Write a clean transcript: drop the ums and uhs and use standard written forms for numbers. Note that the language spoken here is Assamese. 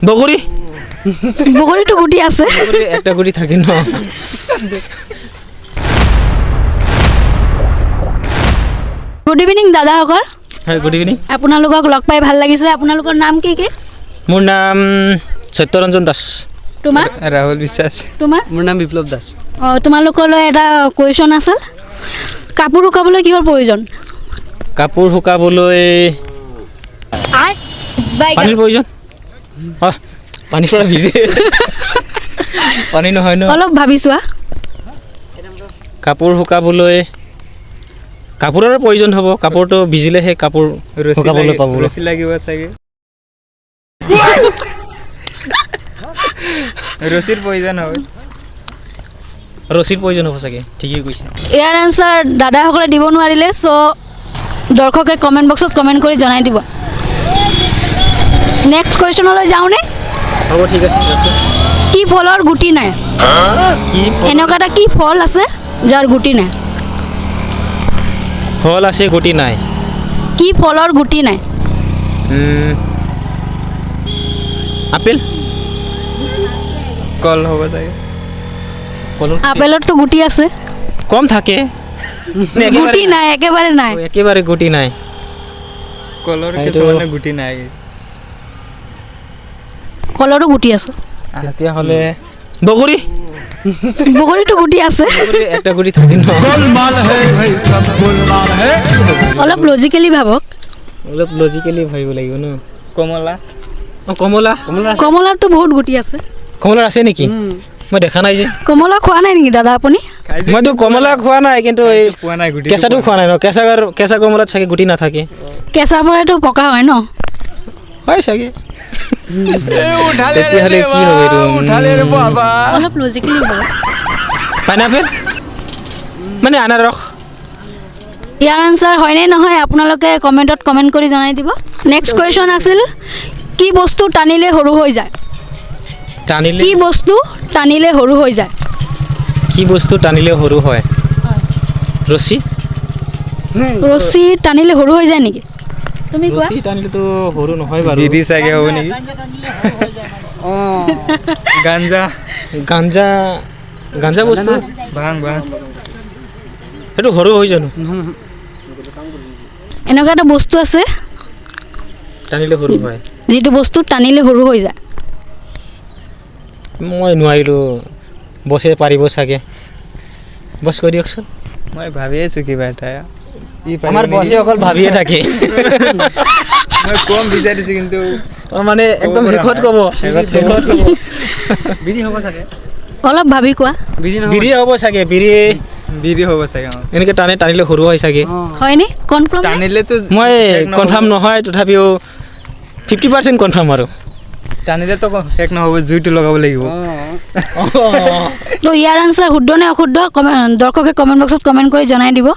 বগৰী বগৰীটো গুটি আছে বগৰী একটা গুটি থাকে ন গুড ইভিনিং দাদাসকল হয় গুড ইভিনিং আপোনালোকক লগ পাই ভাল লাগিছে আপোনালোকৰ নাম কি কি মোৰ নাম সত্যৰঞ্জন দাস তোমাৰ ৰাহুল বিশ্বাস তোমাৰ মোৰ নাম বিপ্লৱ দাস অঁ তোমালোকলৈ এটা কুৱেশ্যন আছে কাপোৰ শুকাবলৈ কিহৰ প্ৰয়োজন কাপোৰ শুকাবলৈ পানীৰ প্ৰয়োজন অঁ পানীৰ পৰা ভিজে পানী নহয় ন অলপ ভাবি চোৱা কাপোৰ শুকাবলৈ কাপোৰৰ প্ৰয়োজন হ'ব কাপোৰটো ভিজিলেহে কাপোৰ শুকাবলৈ পাব ৰছী লাগিব চাগে ৰছীৰ প্ৰয়োজন হয় ৰছীৰ প্ৰয়োজন হ'ব চাগে ঠিকেই কৈছে ইয়াৰ এনচাৰ দাদাসকলে দিব নোৱাৰিলে চ' দৰ্শকে কমেণ্ট বক্সত কমেণ্ট কৰি জনাই দিব নেক্সট কুৱেশ্যনলৈ যাওঁনে হ'ব ঠিক আছে কি ফলৰ গুটি নাই কি এনেকুৱা এটা কি ফল আছে যাৰ গুটি নাই ফল আছে গুটি নাই কি ফলৰ গুটি নাই আপেল কল হ'ব চাগে কলৰ আপেলততো গুটি আছে কম থাকে নে গুটি নাই একেবাৰে নাই একেবাৰে গুটি নাই কলৰ এইটো- কিছুমানে গুটি নাই কলৰো গুটি আছে তেতিয়াহ'লে বগৰী বগৰীটো গুটি আছে বগৰী একটা গুটি থাকে ন অলপ লজিকেলি ভাবক অলপ লজিকেলি ভাবিব লাগিব ন কমলা অঁ কমলা কমলাতো বহুত গুটি আছে কমলাৰ আছে নেকি মই দেখা নাই যে কমলা খোৱা নাই নেকি দাদা আপুনি মইতো কমলা খোৱা নাই কিন্তু এই পোৱা নাই গুটি কেঁচাটো খোৱা নাই ন কেঁচা কমলাত চাগে গুটি নাথাকে কেঁচাৰ পৰাইতো পকা হয় ন হয় চাগে তেতিয়াহ'লে কি হ'ব এইটো অলপ লজিকেলি ভাবক পাইনাপেল মানে আনাৰস ইয়াৰ আনচাৰ হয়নে নহয় আপোনালোকে কমেণ্টত কমেণ্ট কৰি জনাই দিব নেক্সট কুৱেশ্যন আছিল কি বস্তু টানিলে সৰু হৈ যায় টানিলে কি বস্তু টানিলে সৰু হৈ যায় কি বস্তু টানিলে সৰু হয় ৰছী ৰছী টানিলে সৰু হৈ যায় নেকি তুমি কোৱা ৰছী টানিলেতো সৰু নহয় বাৰু বিড়ি চাগে হ'ব নেকি গাঞ্জা গাঞ্জা বস্তু ভাং সেইটো সৰু হৈ জানো এনেকুৱা এটা বস্তু আছে টানিলে সৰু হয় যিটো বস্তু টানিলে সৰু হৈ যায় মই নোৱাৰিলোঁ বছে পাৰিব চাগে বছ কৈ দিয়কচোন মই ভাবি আছোঁ কিবা এটা আমাৰ বছে অকল ভাবিয়ে থাকে মই কম বিচাৰিছোঁ কিন্তু মানে একদম শেষত ক'ব বিড়ি হ'ব চাগে অলপ ভাবি কোৱা বিড়ি হ'ব চাগে বিড়ি হ'ব চাগে এনেকৈ টানিলে সৰু হয় চাগে হয়নে কনফাৰ্ম টানিলেতো মই কনফাৰ্ম নহয় তথাপিও 50% কনফাৰ্ম আৰু টানিলেতো শেষ নহ'ব জুইটো লগাব লাগিব তো ইয়াৰ আনচাৰ শুদ্ধ নে অশুদ্ধ দৰ্শকে কমেণ্ট বক্সত কমেণ্ট কৰি জনাই দিব